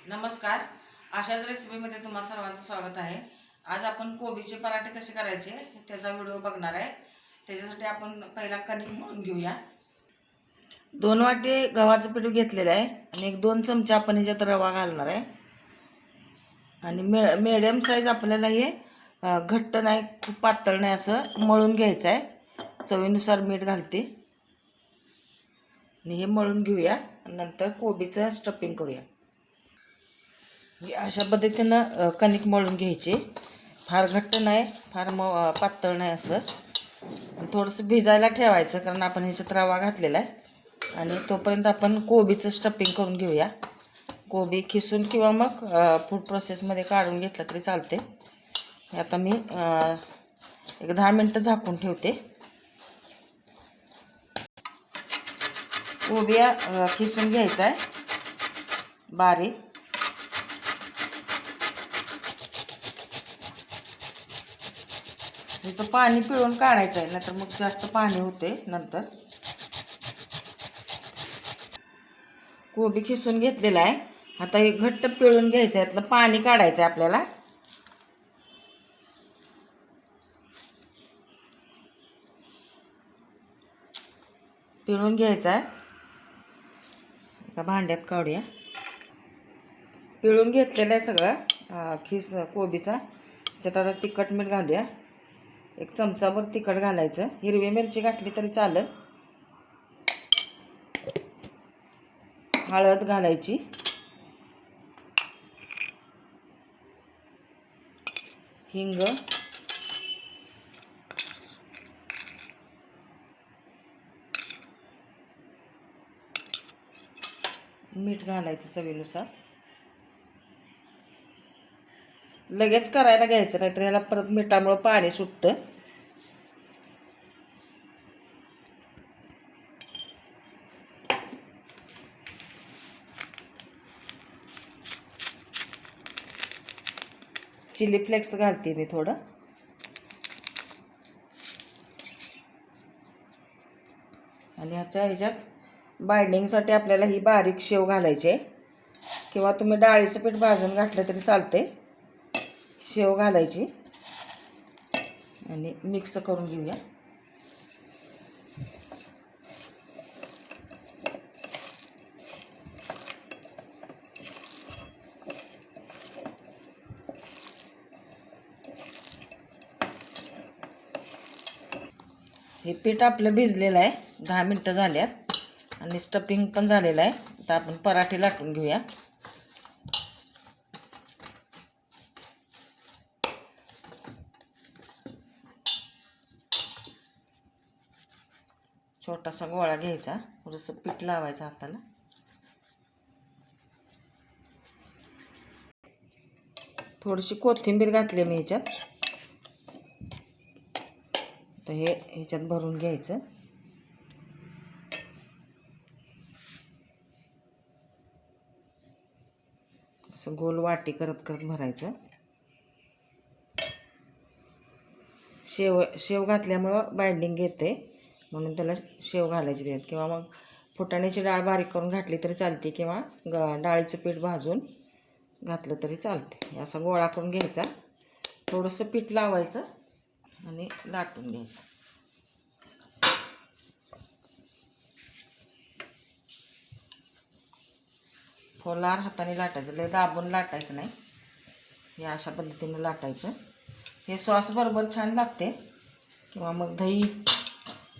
नमस्कार. अशाच रेसिपीमध्ये तुम्हा सर्वांचं स्वागत आहे. आज आपण कोबीचे पराठे कसे करायचे त्याचा व्हिडिओ बघणार आहे. त्याच्यासाठी आपण पहिला कणिक मळून घेऊया. 2 वाटी गव्हाचं पीठ घेतलेलं आहे आणि 1-2 चमचे आपण ह्याच्यात रवा घालणार आहे. आणि मीडियम साईज आपल्याला हे घट्ट नाही खूप पातळ नाही असं मळून घ्यायचं आहे. चवीनुसार मीठ घालते आणि हे मळून घेऊया. नंतर कोबीचं स्टफिंग करूया. अशा पद्धतीनं कणिक मळून घ्यायचे. फार घट्ट नाही फार पातळ नाही असं. थोडंसं भिजायला ठेवायचं कारण आपण ह्याच्यात रवा घातलेला आहे. आणि तोपर्यंत आपण कोबीचं स्टफिंग करून घेऊया. कोबी खिसून किंवा मग फूड प्रोसेसमध्ये काढून घेतलं तरी चालते. आता मी एक 10 मिनटं झाकून ठेवते. कोबी खिसून घ्यायचा आहे बारीक. त्याचं पाणी पिळून काढायचं आहे नाहीतर मग जास्त पाणी होते नंतर. कोबी खिसून घेतलेला आहे. आता हे घट्ट पिळून घ्यायचं आहे. यातलं पाणी काढायचं आहे आपल्याला. पिळून घ्यायचं आहे. एका भांड्यात काढूया. पिळून घेतलेलं आहे सगळं कोबीचा. त्याच्यात आता तिखट मीठ घालूया. 1 चमचाभर तिखट घालायचं. हिरवी मिरची घातली तरी चालेल. हळद घालायची. हिंग, मीठ घालायचं चवीनुसार. लगेच करायला घ्यायचं नाहीतर ह्याला परत मिठामुळे पाणी सुटतं. चिली फ्लेक्स घालते मी थोडं. आणि ह्याच्यात बाइंडिंगसाठी आपल्याला ही बारीक शेव घालायची आहे. किंवा तुम्ही डाळीचं पीठ भाजून घातलं तरी चालते. शेव घालायची आणि मिक्स करून घेऊया. हे पीठ आपलं भिजलेलं आहे. 10 मिनटं झाल्यात आणि स्टफिंग पण झालेलं आहे. आता आपण पराठे लाटून घेऊया. छोटासा गोळा घ्यायचा. थोडंसं पीठ लावायचं हाताला. थोडीशी कोथिंबीर घातली मी ह्याच्यात. तर हे ह्याच्यात भरून घ्यायचं. असं गोल वाटी करत करत भरायचं. शेव घातल्यामुळं बाइंडिंग येते म्हणून त्याला शेव घालायची त्यात. किंवा मग फुटाण्याची डाळ बारीक करून घातली तरी चालते किंवा डाळीचं पीठ भाजून घातलं तरी चालते. असा गोळा करून घ्यायचा. थोडंसं पीठ लावायचं आणि लाटून घ्यायचं. फोलार हाताने लाटायचं. लय दाबून लाटायचं नाही. हे अशा पद्धतीने लाटायचं. हे सॉस बरोबर छान लागते किंवा मग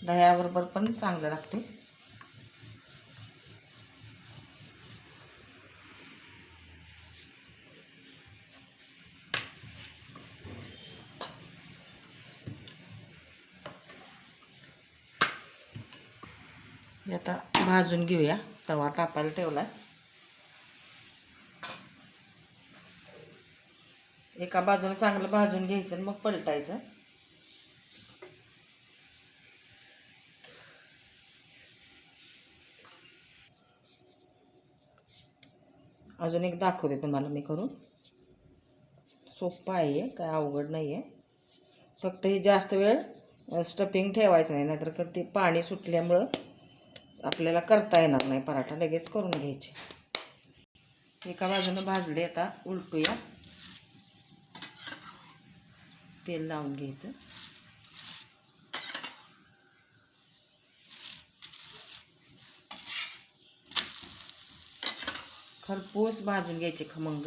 दह्याबरोबर पण चांगलं लागते. आता भाजून घेऊया. तवा तापायला ठेवला. एका बाजूला चांगलं भाजून घ्यायचं आणि मग पलटायचं. अजून एक दाखवते तुम्हाला मी करून. सोपं आहे, काय अवघड नाही आहे. फक्त हे जास्त वेळ स्टफिंग ठेवायचं नाही नाहीतर ते पाणी सुटल्यामुळं आपल्याला करता येणार नाही पराठा. लगेच करून घ्यायचे. एका बाजूनं भाजले, आता उलटूया. तेल लावून घ्यायचं. खरपूस भाजून घ्यायचे खमंग.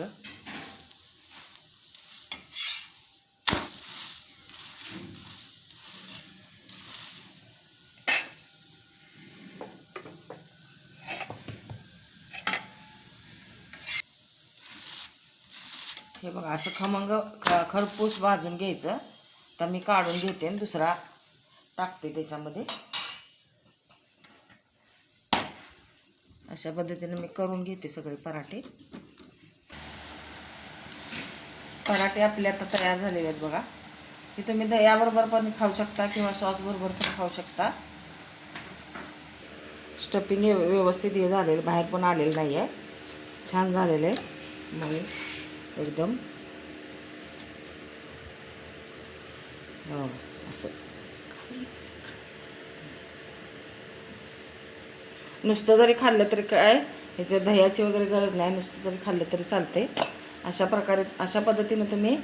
हे बघा असं खमंग खरपूस भाजून घ्यायचं. तर मी काढून घेते आणि दुसरा टाकते त्याच्यामध्ये. अशा पद्धतीने मी करून घेते सगळे पराठे. पराठे आपले आता तयार झालेले आहेत बघा. हे तुम्ही दह्याबरोबर पण खाऊ शकता किंवा सॉसबरोबर पण खाऊ शकता. स्टफिंग व्यवस्थित हे झालेलं, बाहेर पण आलेलं नाही आहे. छान झालेलं आहे मग एकदम. हो असं नुसतं जरी खाल्लं तरी काय, ह्याच्या दह्याची वगैरे गरज नाही. नुसतं जरी खाल्लं तरी चालते. अशा पद्धतीने तुम्ही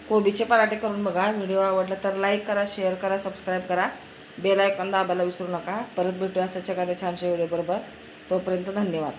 कोबीचे पराठे करून बघा. व्हिडिओ आवडला तर लाईक करा, शेअर करा, सबस्क्राईब करा. बेल आयकॉन दाबायला विसरू नका. परत भेटूया असाच एखाद्या छानशा व्हिडिओ बरोबर. तोपर्यंत धन्यवाद.